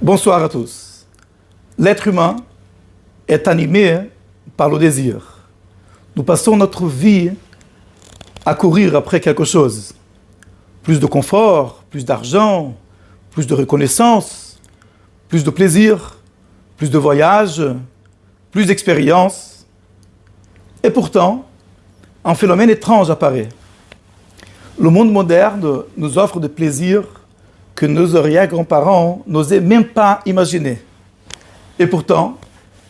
Bonsoir à tous. L'être humain est animé par le désir. Nous passons notre vie à courir après quelque chose. Plus de confort, plus d'argent, plus de reconnaissance, plus de plaisir, plus de voyages, plus d'expérience. Et pourtant, un phénomène étrange apparaît. Le monde moderne nous offre des plaisirs que nos arrière-grands-parents n'osaient même pas imaginer. Et pourtant,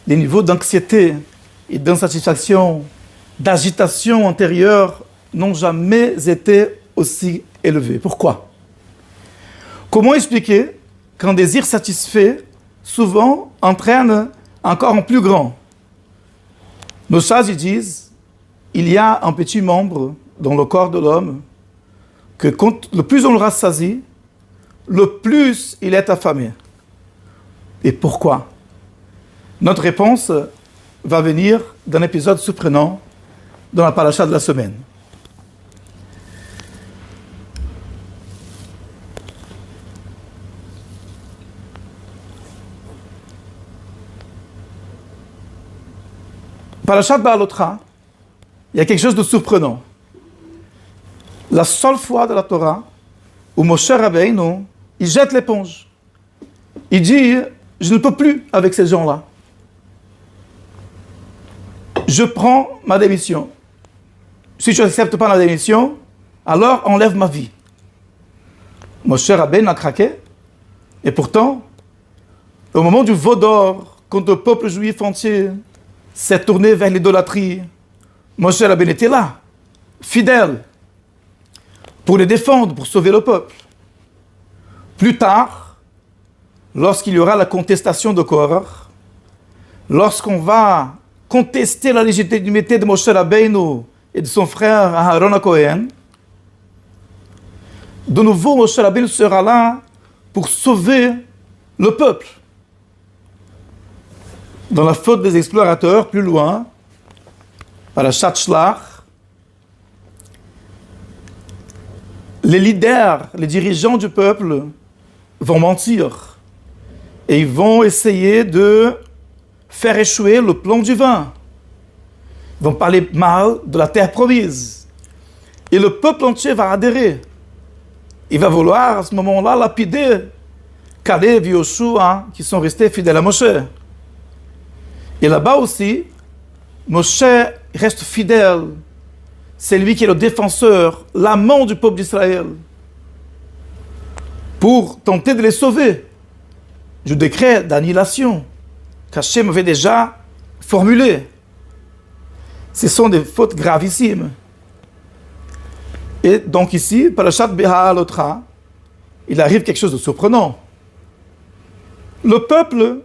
les niveaux d'anxiété et d'insatisfaction, d'agitation intérieure n'ont jamais été aussi élevés. Pourquoi? Comment expliquer qu'un désir satisfait souvent entraîne encore un plus grand? Nos sages disent, il y a un petit membre dans le corps de l'homme que le plus on le rassasie, le plus il est affamé. Et pourquoi? Notre réponse va venir d'un épisode surprenant dans la paracha de la semaine. Parachat Ba'alotra, il y a quelque chose de surprenant. La seule fois de la Torah où Moshe Rabbeinu, il jette l'éponge. Il dit, je ne peux plus avec ces gens-là. Je prends ma démission. Si tu n'acceptes pas ma démission, alors enlève ma vie. Moshe Rabbeinu a craqué. Et pourtant, au moment du veau d'or, quand le peuple juif entier s'est tourné vers l'idolâtrie, Moshe Rabbeinu était là, fidèle, pour les défendre, pour sauver le peuple. Plus tard, lorsqu'il y aura la contestation de Korach, lorsqu'on va contester la légitimité de Moshe Rabbeinu et de son frère Aaron HaKohen, de nouveau Moshe Rabbeinu sera là pour sauver le peuple. Dans la faute des explorateurs, plus loin, Parashat Shlach, les leaders, les dirigeants du peuple vont mentir et ils vont essayer de faire échouer le plan divin. Ils vont parler mal de la terre promise. Et le peuple entier va adhérer. Il va vouloir à ce moment-là lapider Kalev et Yoshua qui sont restés fidèles à Moshe. Et là-bas aussi, Moshe reste fidèle. C'est lui qui est le défenseur, l'amant du peuple d'Israël, pour tenter de les sauver du décret d'annihilation qu'Hachem avait déjà formulé. Ce sont des fautes gravissimes. Et donc ici, Parashat Ba'alotra, il arrive quelque chose de surprenant. Le peuple,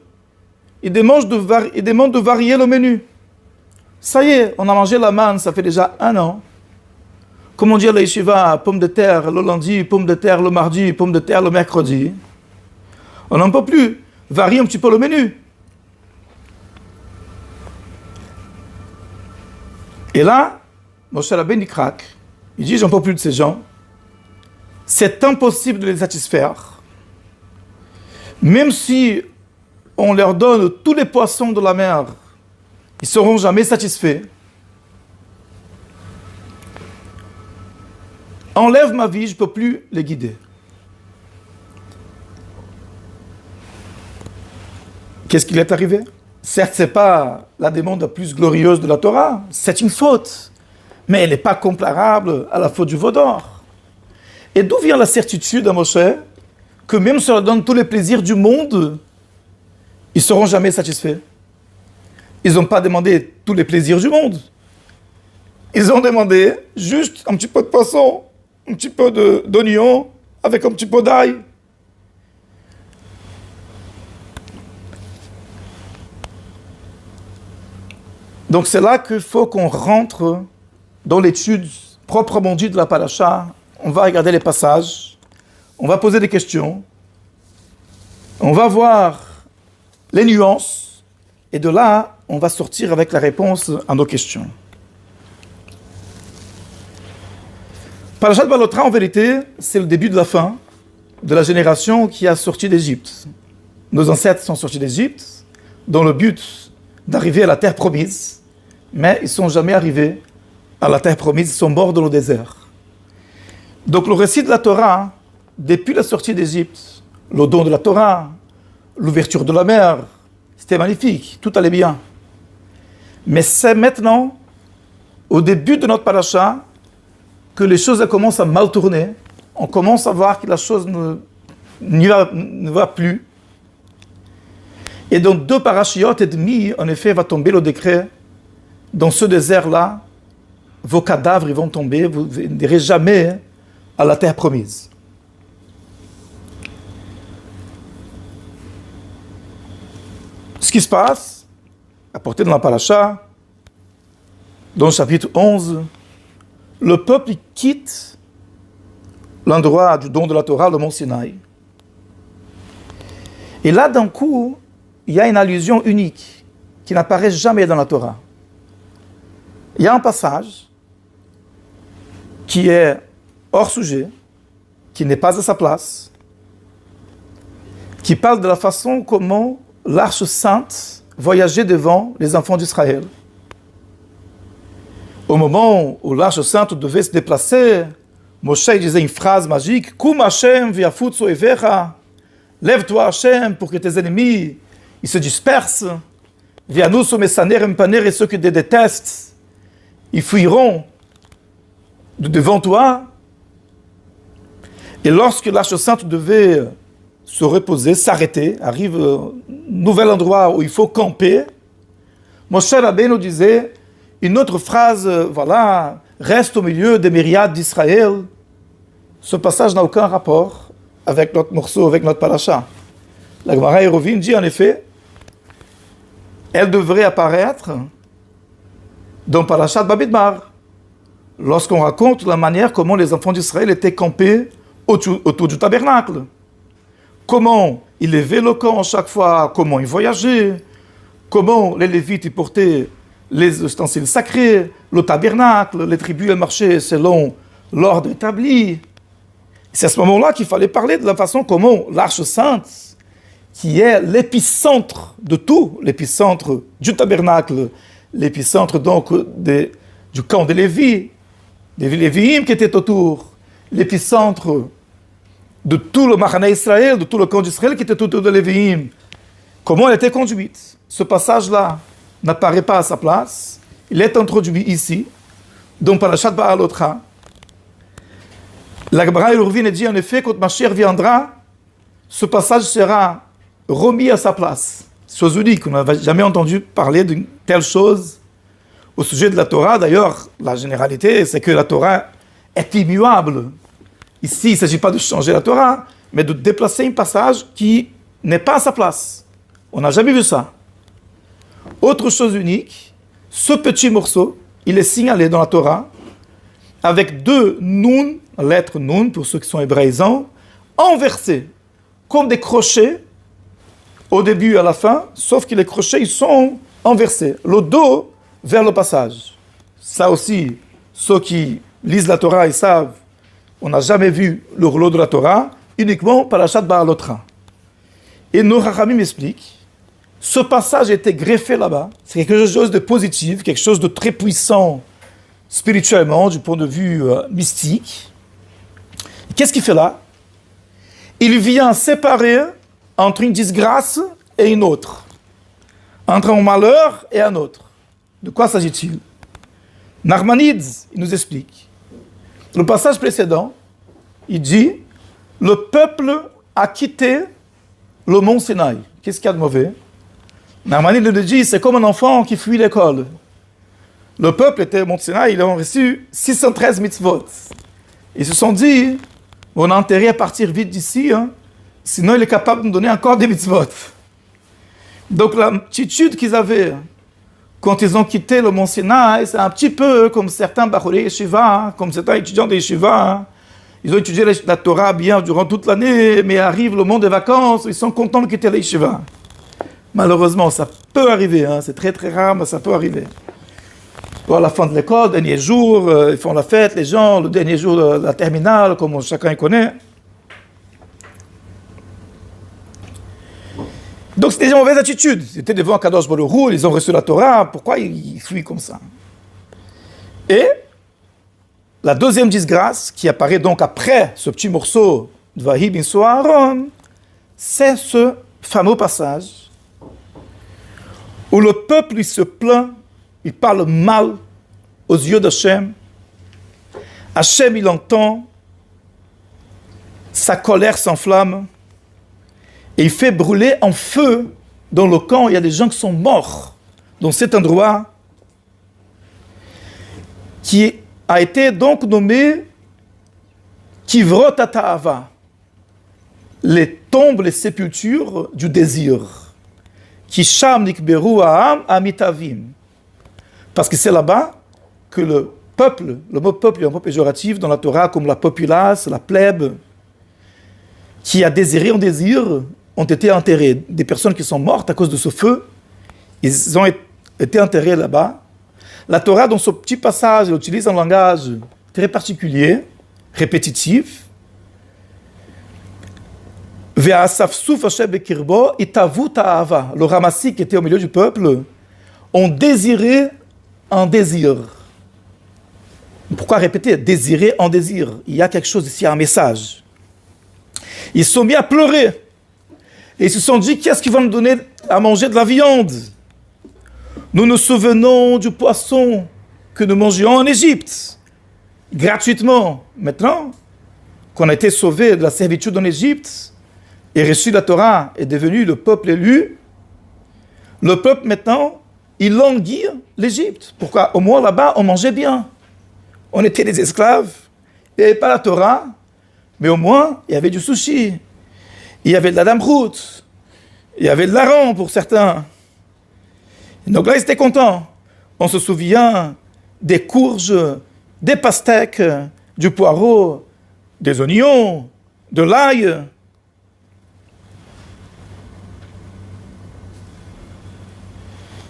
il demande de varier le menu. Ça y est, on a mangé la manne, ça fait déjà 1 an. Comment dire la yeshiva, pommes de terre le lundi, pommes de terre le mardi, pommes de terre le mercredi. On n'en peut plus. Varier un petit peu le menu. Et là, Moshe Rabbeinu craque. Il dit, j'en peux plus de ces gens. C'est impossible de les satisfaire. Même si on leur donne tous les poissons de la mer, ils ne seront jamais satisfaits. Enlève ma vie, je ne peux plus les guider. Qu'est-ce qui est arrivé? Certes, ce n'est pas la demande la plus glorieuse de la Torah, c'est une faute, mais elle n'est pas comparable à la faute du veau d'or. Et d'où vient la certitude à Moshe que même si on leur donne tous les plaisirs du monde, ils ne seront jamais satisfaits? Ils n'ont pas demandé tous les plaisirs du monde. Ils ont demandé juste un petit peu de poisson, un petit peu d'oignon, avec un petit peu d'ail. Donc c'est là qu'il faut qu'on rentre dans l'étude proprement dite de la paracha. On va regarder les passages, on va poser des questions, on va voir les nuances, et de là, on va sortir avec la réponse à nos questions. Parashat Ba'alotra, en vérité, c'est le début de la fin de la génération qui a sorti d'Égypte. nos ancêtres sont sortis d'Égypte dans le but d'arriver à la terre promise, mais ils ne sont jamais arrivés à la terre promise, ils sont morts dans le désert. Donc le récit de la Torah, depuis la sortie d'Égypte, le don de la Torah, l'ouverture de la mer, c'était magnifique, tout allait bien. Mais c'est maintenant, au début de notre paracha, que les choses commencent à mal tourner. On commence à voir que la chose ne va plus. Et dans 2 parachiotes et demi, en effet, va tomber le décret. Dans ce désert-là, vos cadavres ils vont tomber, vous n'irez jamais à la terre promise. Ce qui se passe, apporté dans la paracha, dans le chapitre 11, le peuple quitte l'endroit du don de la Torah, le mont Sinaï. Et là, d'un coup, il y a une allusion unique qui n'apparaît jamais dans la Torah. Il y a un passage qui est hors sujet, qui n'est pas à sa place, qui parle de la façon comment l'Arche sainte voyageait devant les enfants d'Israël. Au moment où l'Arche sainte devait se déplacer, Moshe disait une phrase magique, Kum Hashem viafutzu oivecha, lève-toi Hashem pour que tes ennemis ils se dispersent, vianusu mesanerem paner, et ceux qui te détestent, ils fuiront devant toi. Et lorsque l'Arche sainte devait se reposer, s'arrêter, arrive un nouvel endroit où il faut camper, Moshe Rabbeinu disait une autre phrase, voilà, reste au milieu des myriades d'Israël. Ce passage n'a aucun rapport avec notre morceau, avec notre paracha. La Gemara Eruvin dit en effet, elle devrait apparaître dans Parashat Bamidbar, lorsqu'on raconte la manière comment les enfants d'Israël étaient campés autour du tabernacle. Comment ils levaient le camp chaque fois, comment ils voyageaient, comment les Lévites ils portaient les ustensiles sacrés, le tabernacle, les tribus elles marchaient selon l'ordre établi. C'est à ce moment-là qu'il fallait parler de la façon comment l'Arche sainte, qui est l'épicentre de tout, l'épicentre du tabernacle, l'épicentre donc du camp des Lévis, des Lévi'im qui étaient autour, l'épicentre de tout le Machane Israël, de tout le camp d'Israël qui était autour de Lévi'im. Comment elle était conduite? Ce passage-là n'apparaît pas à sa place. Il est introduit ici, dans Parashat Ba'alotcha. La Gemara Eruvin dit en effet, quand Mashiach viendra, ce passage sera remis à sa place. Chose unique, on n'avait jamais entendu parler d'une telle chose au sujet de la Torah. D'ailleurs, la généralité, c'est que la Torah est immuable. Ici, il ne s'agit pas de changer la Torah, mais de déplacer un passage qui n'est pas à sa place. On n'a jamais vu ça. Autre chose unique, ce petit morceau, il est signalé dans la Torah avec 2 nun, lettres nun pour ceux qui sont hébraïsants, inversées, comme des crochets au début et à la fin, sauf que les crochets ils sont inversés, le dos vers le passage. Ça aussi, ceux qui lisent la Torah, ils savent, on n'a jamais vu le rouleau de la Torah, uniquement Parashat Ba'alotcha. Et nos Rachamim m'expliquent, ce passage était greffé là-bas, c'est quelque chose de positif, quelque chose de très puissant spirituellement, du point de vue mystique. Et qu'est-ce qu'il fait là? Il vient séparer entre une disgrâce et une autre, entre un malheur et un autre. De quoi s'agit-il? Narmanides, il nous explique. Le passage précédent, il dit, le peuple a quitté le mont Sinaï. Qu'est-ce qu'il y a de mauvais? Narmanides nous dit, c'est comme un enfant qui fuit l'école. Le peuple était au mont Sinaï, ils ont reçu 613 mitzvot. Ils se sont dit, on a intérêt à partir vite d'ici, hein, sinon il est capable de nous donner encore des mitzvot. Donc l'attitude qu'ils avaient quand ils ont quitté le mont Sinaï, c'est un petit peu comme certains Bachorei Yeshiva, comme certains étudiants de Yeshiva. Ils ont étudié la Torah bien durant toute l'année, mais arrive le moment des vacances, ils sont contents de quitter les Yeshiva. Malheureusement, ça peut arriver, hein, c'est très très rare, mais ça peut arriver. À la fin de l'école, dernier jour, ils font la fête, les gens, le dernier jour de la terminale, comme chacun connaît. Donc c'était une mauvaise attitude. Ils étaient devant Kadosh Baruch Hu, ils ont reçu la Torah, pourquoi ils fuient comme ça? Et la deuxième disgrâce, qui apparaît donc après ce petit morceau de Vahi bin Aaron, c'est ce fameux passage où le peuple il se plaint, il parle mal aux yeux d'Hachem. Hachem, il entend, sa colère s'enflamme et il fait brûler en feu dans le camp. Il y a des gens qui sont morts dans cet endroit qui a été donc nommé Kivrot HaTa'ava, les tombes, les sépultures du désir. Kisham nikberu ha'am amitavim. Parce que c'est là-bas que le peuple, le mot peuple est un mot péjoratif dans la Torah, comme la populace, la plèbe, qui a désiré en désir, ont été enterrés. Des personnes qui sont mortes à cause de ce feu, ils ont été enterrés là-bas. La Torah, dans ce petit passage, elle utilise un langage très particulier, répétitif. Le ramassi qui était au milieu du peuple ont désiré en désir. Pourquoi répéter? Désirer en désir. Il y a quelque chose ici, un message. Ils se sont mis à pleurer. Et ils se sont dit, qu'est-ce qui va nous donner à manger de la viande? Nous nous souvenons du poisson que nous mangions en Égypte, gratuitement. Maintenant qu'on a été sauvés de la servitude en Égypte et reçu la Torah et devenu le peuple élu, le peuple maintenant, il languit l'Égypte. Pourquoi? Au moins là-bas, on mangeait bien. On était des esclaves. Il n'y avait pas la Torah, mais au moins, il y avait du sushi. Il y avait de la damroute. Il y avait de l'aran pour certains. Donc là, ils étaient contents. On se souvient des courges, des pastèques, du poireau, des oignons, de l'ail.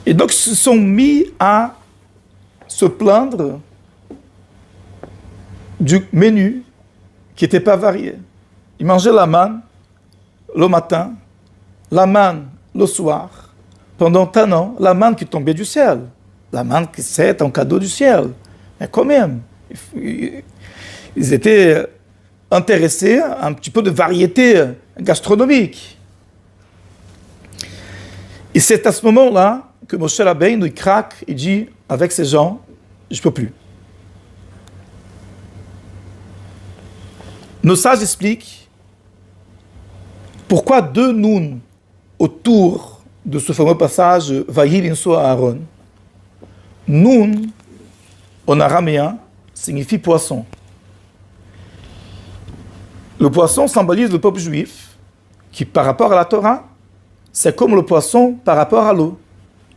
Et donc, ils se sont mis à se plaindre du menu qui n'était pas varié. Ils mangeaient la manne le matin, la manne le soir. Pendant un an, la manne qui tombait du ciel. La manne qui c'est un cadeau du ciel. Mais quand même, ils étaient intéressés à un petit peu de variété gastronomique. Et c'est à ce moment-là que Moshe Rabbeinu il craque, il dit avec ces gens, je ne peux plus. Nos sages expliquent pourquoi deux noun autour de ce fameux passage Vahi bin Aaron. Noun, en araméen, signifie poisson. Le poisson symbolise le peuple juif qui, par rapport à la Torah, c'est comme le poisson par rapport à l'eau.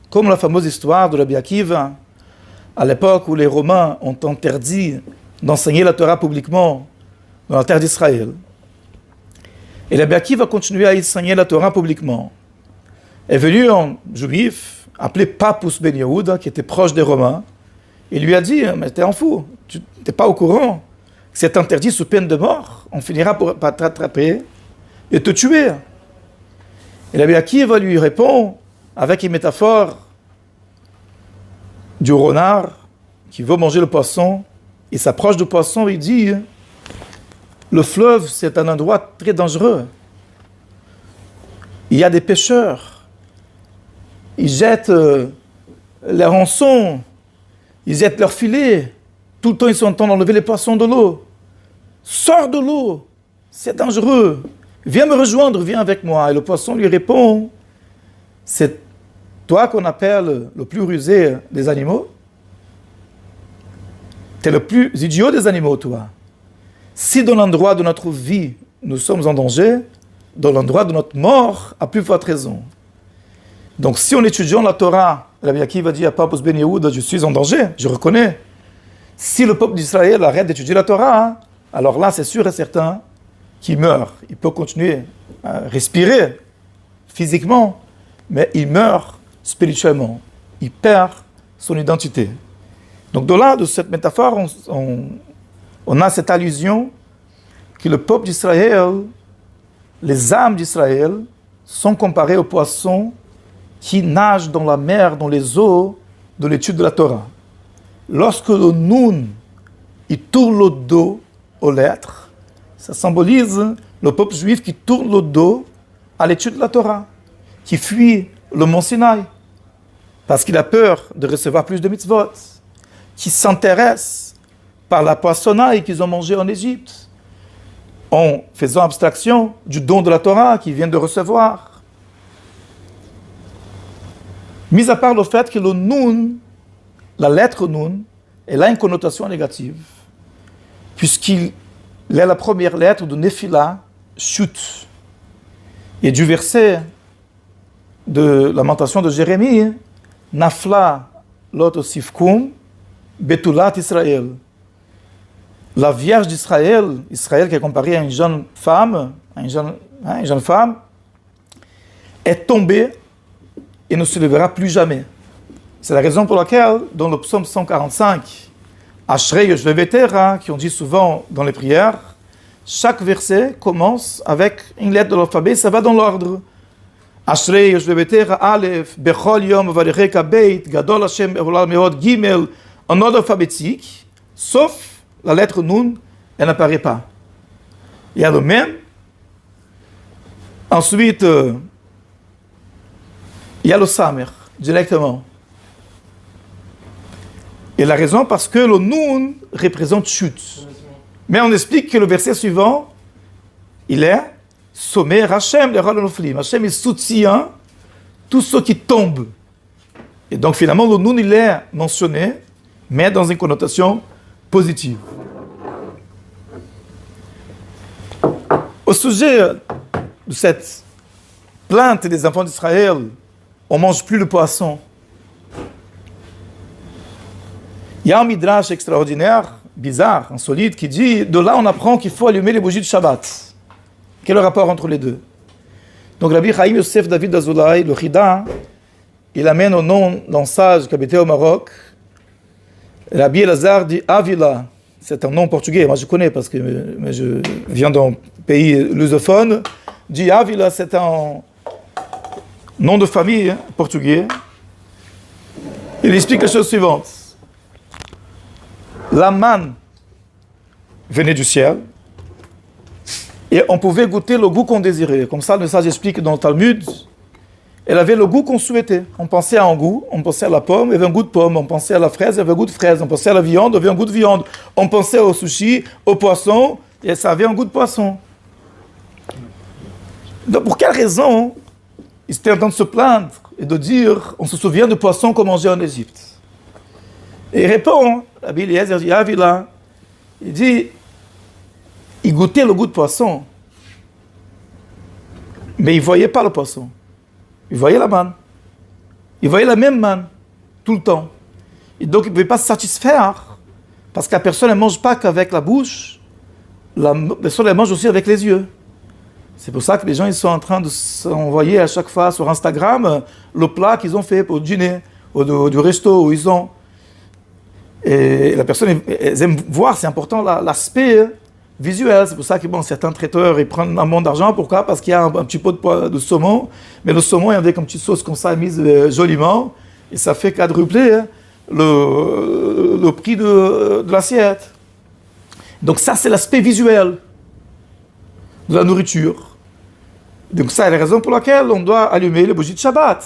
Comme la fameuse histoire de Rabbi Akiva, à l'époque où les Romains ont interdit d'enseigner la Torah publiquement dans la terre d'Israël. Et Rabbi Akiva continuait à enseigner la Torah publiquement. Est venu un juif appelé Papus ben Yehuda, qui était proche des Romains, et lui a dit, mais t'es un fou, tu n'es pas au courant que c'est interdit sous peine de mort, on finira par t'attraper et te tuer. Et Rabbi Akiva lui répond avec une métaphore du renard qui veut manger le poisson. Il s'approche du poisson et il dit, le fleuve, c'est un endroit très dangereux. Il y a des pêcheurs. Ils jettent les rançons. Ils jettent leurs filets. Tout le temps, ils sont en train d'enlever les poissons de l'eau. Sors de l'eau. C'est dangereux. Viens me rejoindre, viens avec moi. Et le poisson lui répond, c'est toi qu'on appelle le plus rusé des animaux. Tu es le plus idiot des animaux, toi. Si dans l'endroit de notre vie, nous sommes en danger, dans l'endroit de notre mort, à plus forte raison. Donc si en étudiant la Torah, Rabbi Akiva dit à Papus ben Yehuda, je suis en danger, je reconnais. Si le peuple d'Israël arrête d'étudier la Torah, alors là, c'est sûr et certain qu'il meurt. Il peut continuer à respirer physiquement, mais il meurt spirituellement. Il perd son identité. Donc de là, de cette métaphore, on a cette allusion que le peuple d'Israël, les âmes d'Israël, sont comparés aux poissons qui nagent dans la mer, dans les eaux de l'étude de la Torah. Lorsque le Nun, il tourne le dos aux lettres, ça symbolise le peuple juif qui tourne le dos à l'étude de la Torah, qui fuit le mont Sinaï, parce qu'il a peur de recevoir plus de mitzvot, qui s'intéresse par la poissonnaille qu'ils ont mangée en Égypte, en faisant abstraction du don de la Torah qu'ils viennent de recevoir. Mis à part le fait que le Nun, la lettre Nun, elle a une connotation négative, puisqu'il est la première lettre de Nephila, chute. Et du verset de Lamentation de Jérémie, Nafla lot sifkum betulat Israël. La Vierge d'Israël, Israël qui est comparée à une jeune femme, une jeune femme, est tombée et ne se lèvera plus jamais. C'est la raison pour laquelle, dans le psaume 145, Ashrei Yoshvei Terra, qui on dit souvent dans les prières, chaque verset commence avec une lettre de l'alphabet, ça va dans l'ordre. Ashrei Yoshvei Terra, Aleph, Bechol Yom, Varecheka Beit, Gadol Hashem, Evolal Meod, Gimel, en ordre alphabétique, sauf la lettre Nun, elle n'apparaît pas. Il y a le même. Ensuite, il y a le Samer, directement. Et la raison, parce que le Nun représente chute. Mais on explique que le verset suivant, il est Somer Hashem, le roi de Noflim. Hashem, il soutient tous ceux qui tombent. Et donc finalement, le Nun, il est mentionné, mais dans une connotation positive. Au sujet de cette plainte des enfants d'Israël, on ne mange plus le poisson. Il y a un midrash extraordinaire, bizarre, insolite, qui dit, de là on apprend qu'il faut allumer les bougies de Shabbat. Quel est le rapport entre les deux? Donc Rabbi Chaim Yosef David d'Azoulay, le Chida, il amène au nom d'un sage qui habitait au Maroc. Rabbi Elazar dit Avila, c'est un nom portugais, moi je connais parce que je viens d'un pays lusophone. Dit Avila, c'est un nom de famille portugais. Il explique la chose suivante. La manne venait du ciel et on pouvait goûter le goût qu'on désirait. Comme ça, le sage explique dans le Talmud, elle avait le goût qu'on souhaitait. On pensait à un goût, on pensait à la pomme, il y avait un goût de pomme. On pensait à la fraise, il y avait un goût de fraise. On pensait à la viande, il y avait un goût de viande. On pensait au sushi, au poisson, et ça avait un goût de poisson. Donc, pour quelle raison ils étaient en train de se plaindre et de dire, on se souvient du poisson qu'on mangeait en Égypte? Et il répond, Rabbi Eliezer dit, Avila, il dit, il goûtait le goût de poisson, mais il ne voyait pas le poisson. Il voyait la manne. Il voyait la même manne, tout le temps. Et donc, il ne pouvait pas se satisfaire, parce que la personne ne mange pas qu'avec la bouche, la personne elle mange aussi avec les yeux. C'est pour ça que les gens ils sont en train de s'envoyer à chaque fois sur Instagram le plat qu'ils ont fait pour le dîner, ou du resto où ils ont. Et la personne, elles aiment voir, c'est important l'aspect visuel. C'est pour ça que certains traiteurs ils prennent un montant d'argent. Pourquoi? Parce qu'il y a un petit pot de saumon, mais le saumon avec une petite sauce comme ça mise joliment, et ça fait quadrupler le prix de l'assiette. Donc ça, c'est l'aspect visuel de la nourriture. Donc ça, c'est la raison pour laquelle on doit allumer les bougies de Shabbat,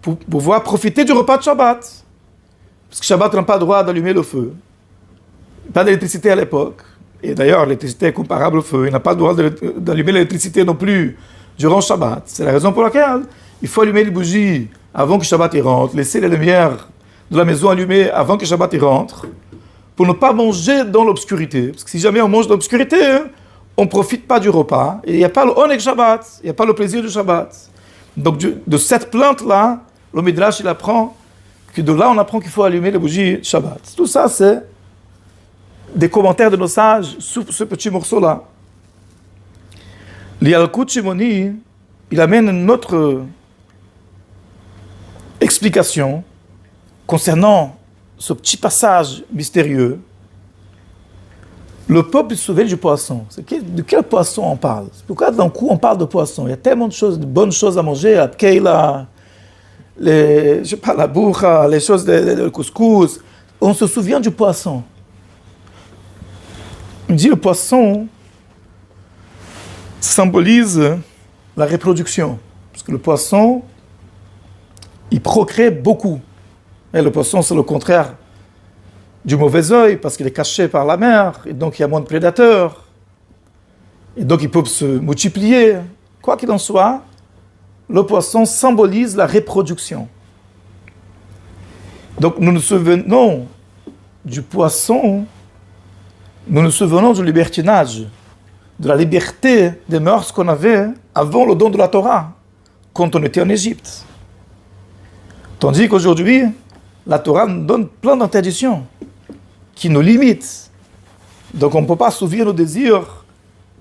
pour pouvoir profiter du repas de Shabbat. Parce que Shabbat n'a pas le droit d'allumer le feu. Pas d'électricité à l'époque. Et d'ailleurs, l'électricité est comparable au feu. Il n'a pas le droit d'allumer l'électricité non plus durant Shabbat. C'est la raison pour laquelle il faut allumer les bougies avant que Shabbat y rentre, laisser les lumières de la maison allumées avant que Shabbat y rentre, pour ne pas manger dans l'obscurité. Parce que si jamais on mange dans l'obscurité, on ne profite pas du repas. Et il n'y a pas le Oneg Shabbat, il n'y a pas le plaisir du Shabbat. Donc de cette plainte-là, le Midrash il apprend que de là on apprend qu'il faut allumer les bougies Shabbat. Tout ça c'est des commentaires de nos sages sur ce petit morceau-là. L'Yalkut Shimoni, il amène une autre explication concernant ce petit passage mystérieux. Le peuple se souvient du poisson. De quel poisson on parle? Pourquoi d'un coup on parle de poisson? Il y a tellement de choses, de bonnes choses à manger, la pkeila, la bourra, les choses de couscous. On se souvient du poisson. On dit le poisson symbolise la reproduction. Parce que le poisson, il procrée beaucoup. Et le poisson, c'est le contraire du mauvais œil, parce qu'il est caché par la mer, et donc il y a moins de prédateurs. Et donc ils peuvent se multiplier. Quoi qu'il en soit, le poisson symbolise la reproduction. Donc nous nous souvenons du poisson, nous nous souvenons du libertinage, de la liberté des mœurs qu'on avait avant le don de la Torah, quand on était en Égypte. Tandis qu'aujourd'hui, la Torah nous donne plein d'interdiction qui nous limitent. Donc on ne peut pas assouvir nos désirs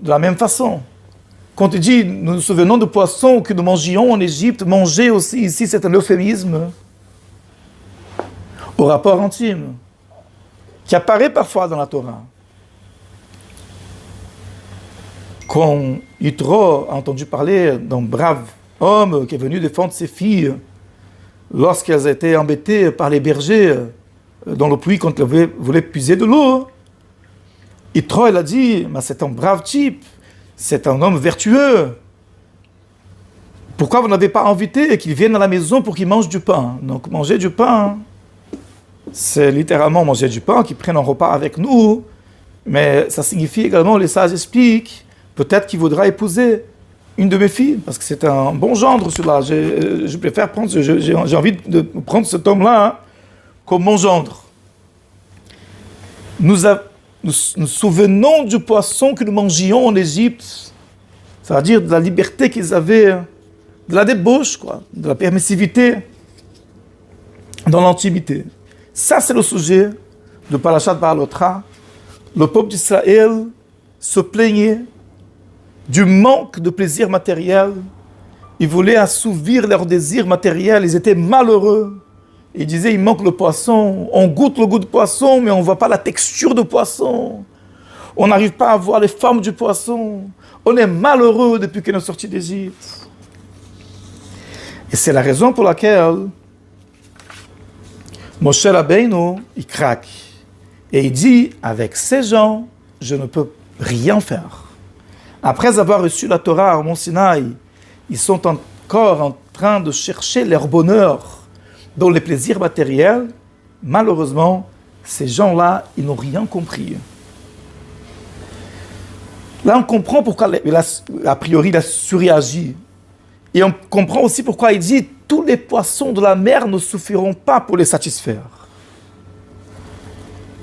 de la même façon. Quand il dit, nous nous souvenons de poissons que nous mangions en Égypte, manger aussi ici, c'est un euphémisme au rapport intime, qui apparaît parfois dans la Torah. Quand Yitro a entendu parler d'un brave homme qui est venu défendre ses filles lorsqu'elles étaient embêtées par les bergers dans le puits quand ils voulaient puiser de l'eau, Yitro, il a dit, mais c'est un brave type, c'est un homme vertueux. Pourquoi vous n'avez pas invité qu'il vienne à la maison pour qu'il mange du pain? Donc manger du pain, c'est littéralement manger du pain, qu'ils prennent un repas avec nous, mais ça signifie également, les sages expliquent, peut-être qu'il voudra épouser une de mes filles, parce que c'est un bon gendre celui-là. Je préfère prendre, j'ai envie de prendre cet homme-là comme mon gendre. Nous souvenons du poisson que nous mangions en Égypte, c'est-à-dire de la liberté qu'ils avaient, de la débauche, quoi, de la permissivité dans l'intimité. Ça, c'est le sujet de Parashat Ba'alotra. Le peuple d'Israël se plaignait du manque de plaisir matériel. Ils voulaient assouvir leurs désirs matériels, ils étaient malheureux. Ils disaient, il manque le poisson, on goûte le goût de poisson, mais on ne voit pas la texture de poisson. On n'arrive pas à voir les formes du poisson. On est malheureux depuis qu'on est sorti d'Égypte. Et c'est la raison pour laquelle Moshe Rabbeinu, il craque. Et il dit, avec ces gens, je ne peux rien faire. Après avoir reçu la Torah au Mont Sinaï, ils sont encore en train de chercher leur bonheur dans les plaisirs matériels. Malheureusement, ces gens-là, ils n'ont rien compris. Là, on comprend pourquoi, a priori, il a surréagi. Et on comprend aussi pourquoi il dit « Tous les poissons de la mer ne suffiront pas pour les satisfaire. »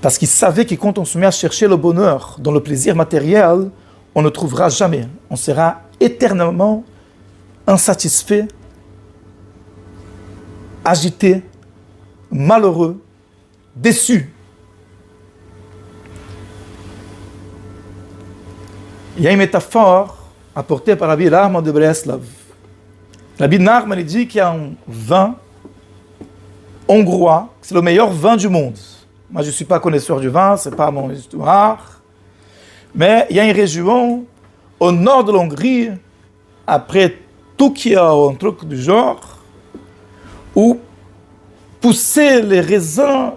Parce qu'il savait que quand on se met à chercher le bonheur dans le plaisir matériel, on ne trouvera jamais. On sera éternellement insatisfait, agité, malheureux, déçu. Il y a une métaphore apportée par Rabbi Nachman de Breslav. Rabbi Nachman dit qu'il y a un vin hongrois, c'est le meilleur vin du monde. Moi, je ne suis pas connaisseur du vin, ce n'est pas mon histoire. Mais il y a une région au nord de l'Hongrie, après Tukia ou un truc du genre, où poussaient les raisins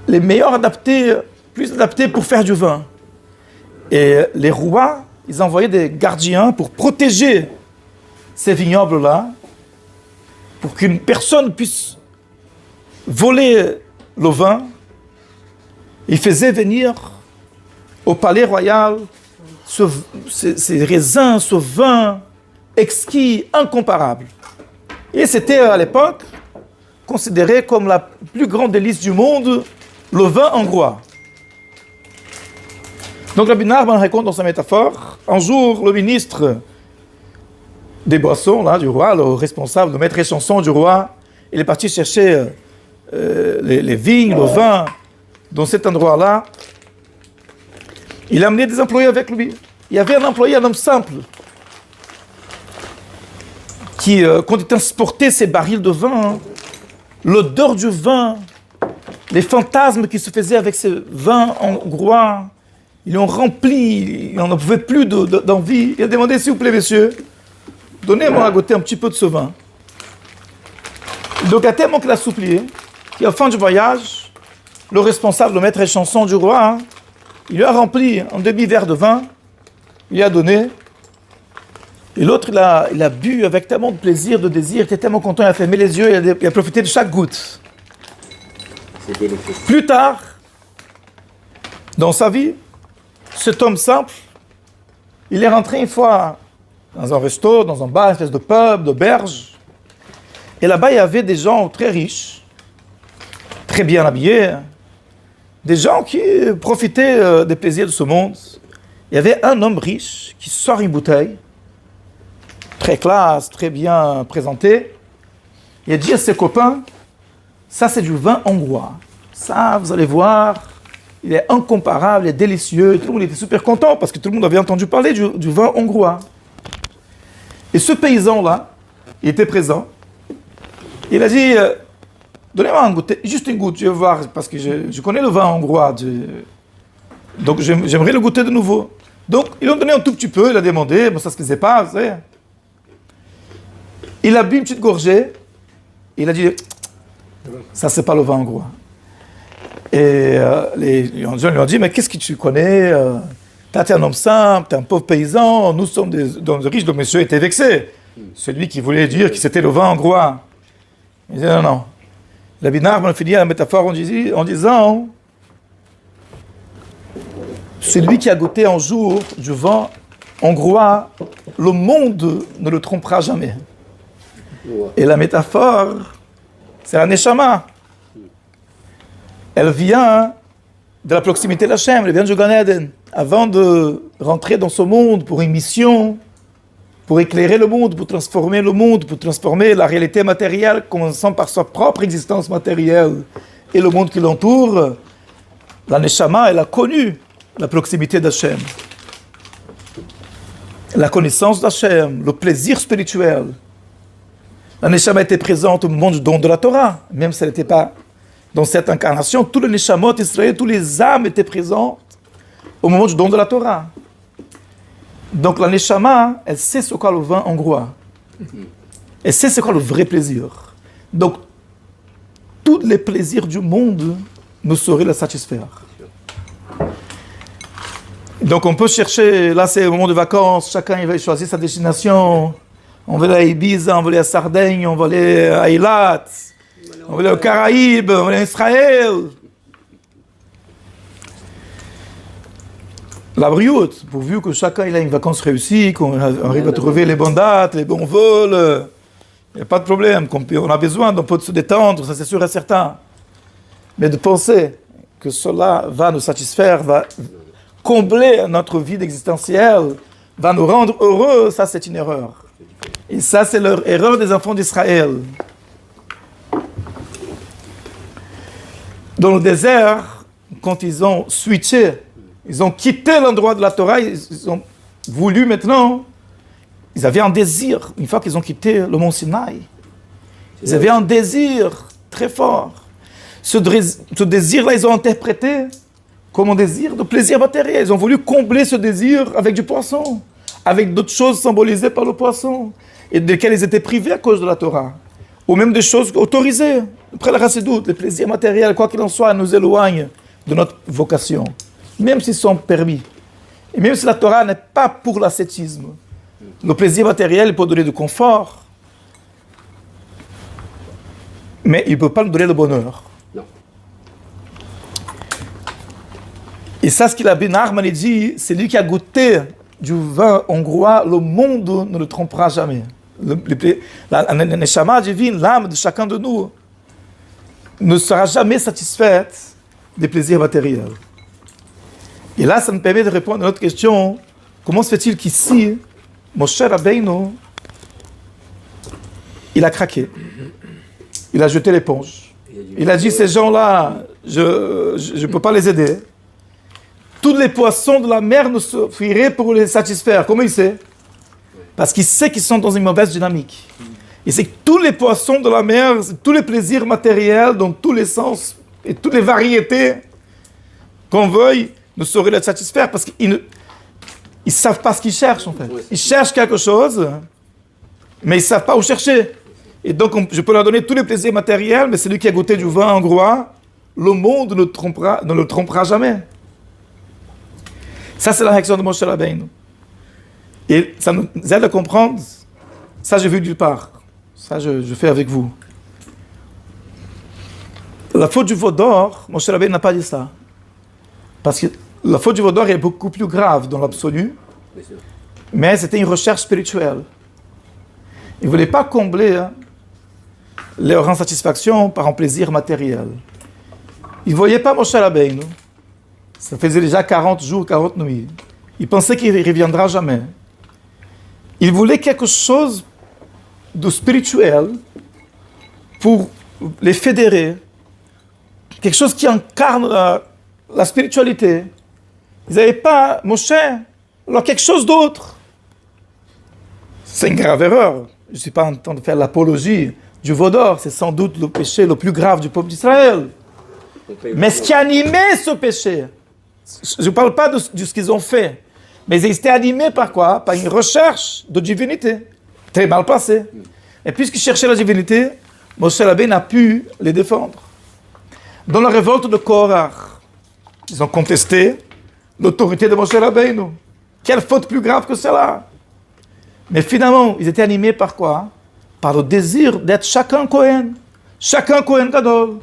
les meilleurs adaptés, plus adaptés pour faire du vin. Et les rois, ils envoyaient des gardiens pour protéger ces vignobles-là, pour qu'une personne puisse voler le vin. Ils faisaient venir au palais royal ces raisins, ce vin exquis, incomparable. Et c'était à l'époque considéré comme la plus grande délice du monde, le vin hongrois. Donc Rabbi Nachman raconte dans sa métaphore, un jour le ministre des boissons là, du roi, le responsable, le maître échanson du roi, il est parti chercher les vignes, le vin dans cet endroit-là. Il a amené des employés avec lui. Il y avait un employé, un homme simple, qui, quand il transportait ses barils de vin, l'odeur du vin les fantasmes qui se faisaient avec ce vin hongrois, ils l'ont rempli, il n'en pouvait plus d'envie. Il a demandé, s'il vous plaît, messieurs, donnez-moi à goûter un petit peu de ce vin. Donc, il a tellement qu'il a supplié, qu'à la fin du voyage, le responsable, le maître et chanson du roi, il lui a rempli un demi-verre de vin, il lui a donné, et l'autre, il a bu avec tellement de plaisir, de désir, il était tellement content, il a fermé les yeux, il a profité de chaque goutte. Plus tard, dans sa vie, cet homme simple, il est rentré une fois dans un resto, dans un bar, une espèce de pub, d'auberge, et là-bas, il y avait des gens très riches, très bien habillés, des gens qui profitaient des plaisirs de ce monde. Il y avait un homme riche qui sort une bouteille, très classe, très bien présenté. Il a dit à ses copains, ça c'est du vin hongrois. Ça, vous allez voir, il est incomparable, il est délicieux. Tout le monde était super content parce que tout le monde avait entendu parler du vin hongrois. Et ce paysan-là, il était présent. Il a dit, donnez-moi un goûter, juste une goutte, je vais voir, parce que je connais le vin hongrois. Donc j'aimerais le goûter de nouveau. Donc ils l'ont donné un tout petit peu, il a demandé, mais ça se faisait pas, vous savez. Il a bu une petite gorgée, il a dit, ça c'est pas le vin hongrois. Et les gens lui ont dit, mais qu'est-ce que tu connais t'es un homme simple, t'es un pauvre paysan, nous sommes des riches, le monsieur était vexé. Celui qui voulait dire que c'était le vin hongrois. Il dit, non. La Binarman a fini la métaphore en disant, celui qui a goûté un jour du vin hongrois, le monde ne le trompera jamais. Et la métaphore, c'est la Neshama. Elle vient de la proximité de l'Hachem, elle vient du Gan Eden. Avant de rentrer dans ce monde pour une mission, pour éclairer le monde, pour transformer la réalité matérielle, commençant par sa propre existence matérielle et le monde qui l'entoure, la Neshama, elle a connu la proximité d'Hachem, la connaissance d'Hachem, le plaisir spirituel. La Neshama était présente au moment du don de la Torah, même si elle n'était pas dans cette incarnation. Tous les Neshamot Israël, tous les âmes étaient présentes au moment du don de la Torah. Donc la Neshama, elle sait ce qu'est le vin hongrois. Elle sait ce qu'est le vrai plaisir. Donc, tous les plaisirs du monde ne sauraient la satisfaire. Donc on peut chercher, là c'est le moment de vacances, chacun il va choisir sa destination. On va aller à Ibiza, on va aller à Sardaigne, on va aller à Eilat, on va aller aux Caraïbes, on va aller à Israël. La brioute, pourvu que chacun il a une vacance réussie, qu'on arrive à trouver les bonnes dates, les bons vols, il n'y a pas de problème. On a besoin d'un peu de se détendre, ça c'est sûr et certain. Mais de penser que cela va nous satisfaire, va combler notre vie existentielle, va nous rendre heureux, ça c'est une erreur. Et ça c'est l'erreur des enfants d'Israël. Dans le désert, quand ils ont switché, ils ont quitté l'endroit de la Torah, ils ont voulu maintenant, ils avaient un désir, une fois qu'ils ont quitté le mont Sinaï, ils avaient un désir très fort. Ce désir-là, ils ont interprété comme un désir de plaisir matériel. Ils ont voulu combler ce désir avec du poisson, avec d'autres choses symbolisées par le poisson, et desquelles ils étaient privés à cause de la Torah, ou même des choses autorisées. Après la Chassidoute, les plaisirs matériels, quoi qu'il en soit, nous éloignent de notre vocation, même s'ils sont permis. Et même si la Torah n'est pas pour l'ascétisme, le plaisir matériel peut donner du confort, mais il ne peut pas nous donner le bonheur. Non. Et ça, ce qu'il a Ben Arman dit, c'est lui qui a goûté du vin hongrois, le monde ne le trompera jamais. La Neshama divine, l'âme de chacun de nous, ne sera jamais satisfaite des plaisirs matériels. Et là, ça me permet de répondre à notre question, comment se fait-il qu'ici, Moshe Rabbeinu, il a craqué, il a jeté l'éponge, il a dit, ces gens-là, je ne peux pas les aider. Tous les poissons de la mer ne suffiraient pour les satisfaire. Comment il sait? Parce qu'il sait qu'ils sont dans une mauvaise dynamique. Il sait que tous les poissons de la mer, tous les plaisirs matériels, dans tous les sens, et toutes les variétés qu'on veuille ne sauraient les satisfaire parce qu'ils ne savent pas ce qu'ils cherchent en fait. Ils cherchent quelque chose, mais ils ne savent pas où chercher. Et donc je peux leur donner tous les plaisirs matériels, mais celui qui a goûté du vin hongrois, le monde ne le trompera jamais. Ça, c'est la réaction de Moshe Rabbeinu. Et ça nous aide à comprendre. Ça, j'ai vu nulle part. Ça, je fais avec vous. La faute du veau d'or, Moshe Rabbeinu n'a pas dit ça. Parce que la faute du veau d'or est beaucoup plus grave dans l'absolu. Mais c'était une recherche spirituelle. Il ne voulait pas combler leur insatisfaction par un plaisir matériel. Il ne voyait pas Moshe Rabbeinu. Ça faisait déjà 40 jours, 40 nuits. Il pensait qu'il ne reviendra jamais. Il voulait quelque chose de spirituel pour les fédérer. Quelque chose qui incarne la spiritualité. Ils n'avaient pas Moshe, alors quelque chose d'autre. C'est une grave erreur. Je ne suis pas en train de faire l'apologie du veau d'or. C'est sans doute le péché le plus grave du peuple d'Israël. Mais ce qui animait ce péché, je ne parle pas de ce qu'ils ont fait, mais ils étaient animés par quoi? Par une recherche de divinité, très mal passée. Et puisqu'ils cherchaient la divinité, Moshe Rabbeinu n'a pu les défendre. Dans la révolte de Korach, ils ont contesté l'autorité de Moshe Rabbeinu. Quelle faute plus grave que cela? Mais finalement, ils étaient animés par quoi? Par le désir d'être chacun Kohen Gadol,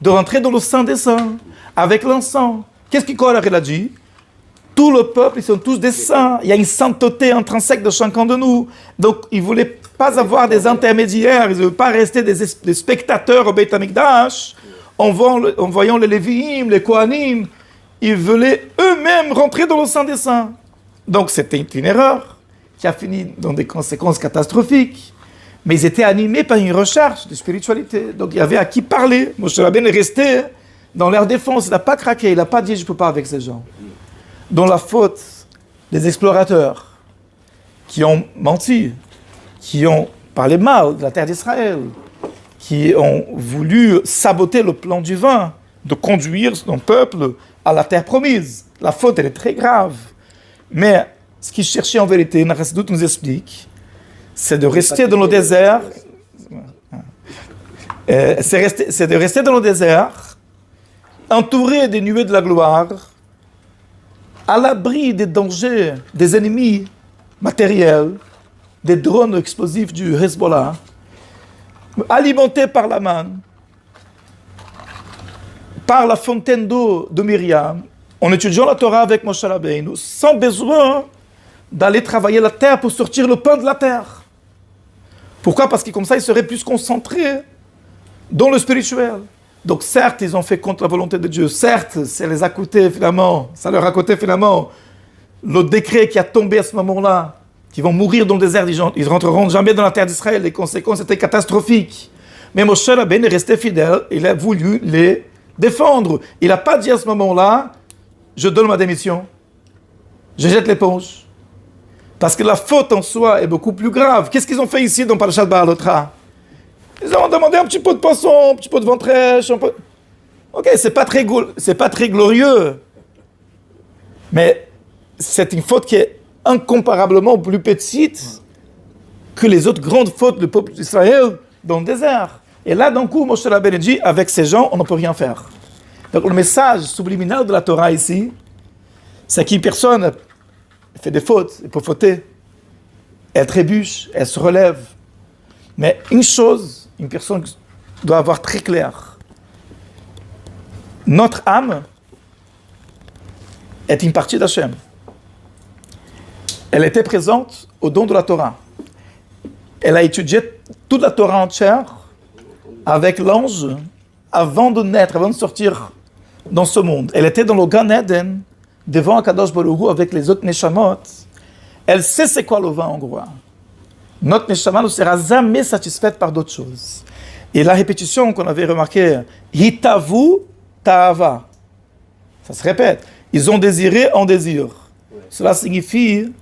de rentrer dans le Saint des Saints, avec l'encens. Qu'est-ce que Korach a dit? Tout le peuple, ils sont tous des saints. Il y a une sainteté intrinsèque de chacun de nous. Donc, ils ne voulaient pas avoir des intermédiaires. Ils ne voulaient pas rester des spectateurs au Beit HaMikdash en voyant les Lévi'im, les Kohanim. Ils voulaient eux-mêmes rentrer dans le Saint des Saints. Donc, c'était une erreur qui a fini dans des conséquences catastrophiques. Mais ils étaient animés par une recherche de spiritualité. Donc, il y avait à qui parler. Moshe Rabbeinu est resté dans leur défense. Il n'a pas craqué. Il n'a pas dit « je ne peux pas avec ces gens ». Dans la faute des explorateurs qui ont menti, qui ont parlé mal de la terre d'Israël, qui ont voulu saboter le plan divin de conduire son peuple à la terre promise. La faute, elle est très grave. Mais ce qu'ils cherchaient en vérité, Narasdout nous explique, c'est de rester dans le désert. C'est de rester dans le désert, entouré des nuées de la gloire, à l'abri des dangers des ennemis matériels, des drones explosifs du Hezbollah, alimentés par la manne, par la fontaine d'eau de Myriam, en étudiant la Torah avec Moshe Rabbeinu, sans besoin d'aller travailler la terre pour sortir le pain de la terre. Pourquoi? Parce que comme ça, ils seraient plus concentrés dans le spirituel. Donc certes, ils ont fait contre la volonté de Dieu. Certes, ça leur a coûté finalement le décret qui a tombé à ce moment-là, qui vont mourir dans le désert, ils ne rentreront jamais dans la terre d'Israël. Les conséquences étaient catastrophiques. Mais Moshe Rabbeinu est resté fidèle, il a voulu les défendre. Il n'a pas dit à ce moment-là, je donne ma démission, je jette l'éponge. Parce que la faute en soi est beaucoup plus grave. Qu'est-ce qu'ils ont fait ici dans Parashat Ba'alotra? Ils ont demandé un petit peu de poisson, un petit peu de ventrèche. Ok, c'est pas très glorieux. Mais c'est une faute qui est incomparablement plus petite que les autres grandes fautes du peuple d'Israël dans le désert. Et là, d'un coup, Moshe Rabbeinu dit, avec ces gens, on ne peut rien faire. Donc le message subliminal de la Torah ici, c'est qu'une personne fait des fautes, elle peut fauter. Elle trébuche, elle se relève. Mais une chose, une personne doit avoir très clair. Notre âme est une partie d'Hachem. Elle était présente au don de la Torah. Elle a étudié toute la Torah entière avec l'ange avant de naître, avant de sortir dans ce monde. Elle était dans le Gan Eden, devant Akadosh Baruch Hu avec les autres Neshamot. Elle sait c'est quoi le vin hongrois. Notre Neshama ne sera jamais satisfaite par d'autres choses. Et la répétition qu'on avait remarqué, Hitavu Ta'ava, ça se répète. Ils ont désiré en désir. Cela signifie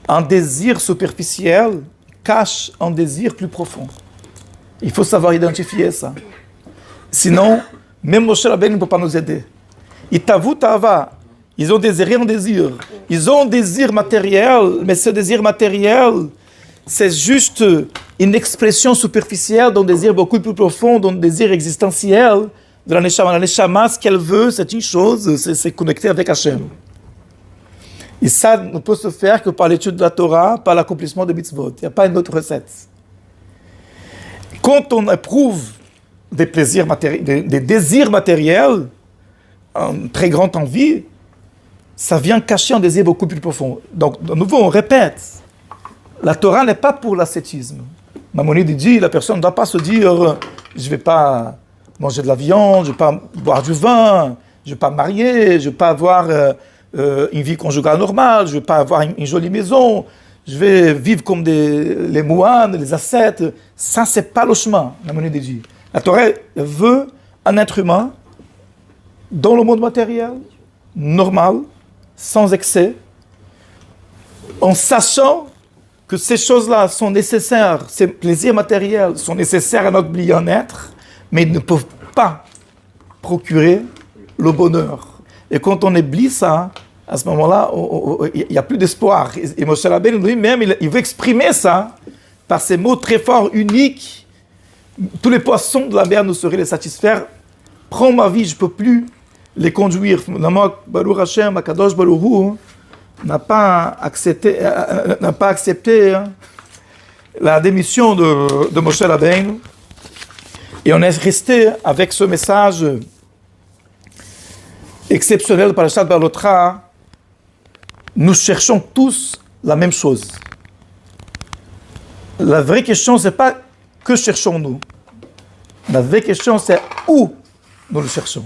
un désir superficiel cache un désir plus profond. Il faut savoir identifier ça. Sinon, Même Moshe Rabbeinu ne peut pas nous aider. Itavu Tava, ils ont désiré un désir. Ils ont un désir matériel, mais ce désir matériel, c'est juste une expression superficielle d'un désir beaucoup plus profond, d'un désir existentiel de la Neshama. La Neshama, ce qu'elle veut, c'est une chose, c'est connecter avec Hachem. Et ça ne peut se faire que par l'étude de la Torah, par l'accomplissement des mitzvot. Il n'y a pas une autre recette. Quand on éprouve des plaisirs matériels, des désirs matériels, une très grande envie, ça vient cacher un désir beaucoup plus profond. Donc, de nouveau, on répète, la Torah n'est pas pour l'ascétisme. Maïmonide dit, la personne ne doit pas se dire, je ne vais pas manger de la viande, je ne vais pas boire du vin, je ne vais pas me marier, je ne vais pas avoir une vie conjugale normale, je ne vais pas avoir une jolie maison, je vais vivre comme les moines, les ascètes. Ça, ce n'est pas le chemin, Maïmonide dit. La Torah veut un être humain dans le monde matériel, normal, sans excès, en sachant que ces choses-là sont nécessaires, ces plaisirs matériels sont nécessaires à notre bien-être, mais ils ne peuvent pas procurer le bonheur. Et quand on oublie ça, à ce moment-là, il n'y a plus d'espoir. Et Moshe Rabbeinu lui-même, il veut exprimer ça par ces mots très forts, uniques. Tous les poissons de la mer ne sauraient les satisfaire. Prends ma vie, je ne peux plus les conduire. Baruch Hashem, Akadosh Baruch Hu, n'a pas accepté la démission de Moshe Rabbeinu. Et on est resté avec ce message exceptionnel par le Parashat Balotra. Nous cherchons tous la même chose. La vraie question, ce n'est pas que cherchons-nous. La vraie question, c'est où nous le cherchons.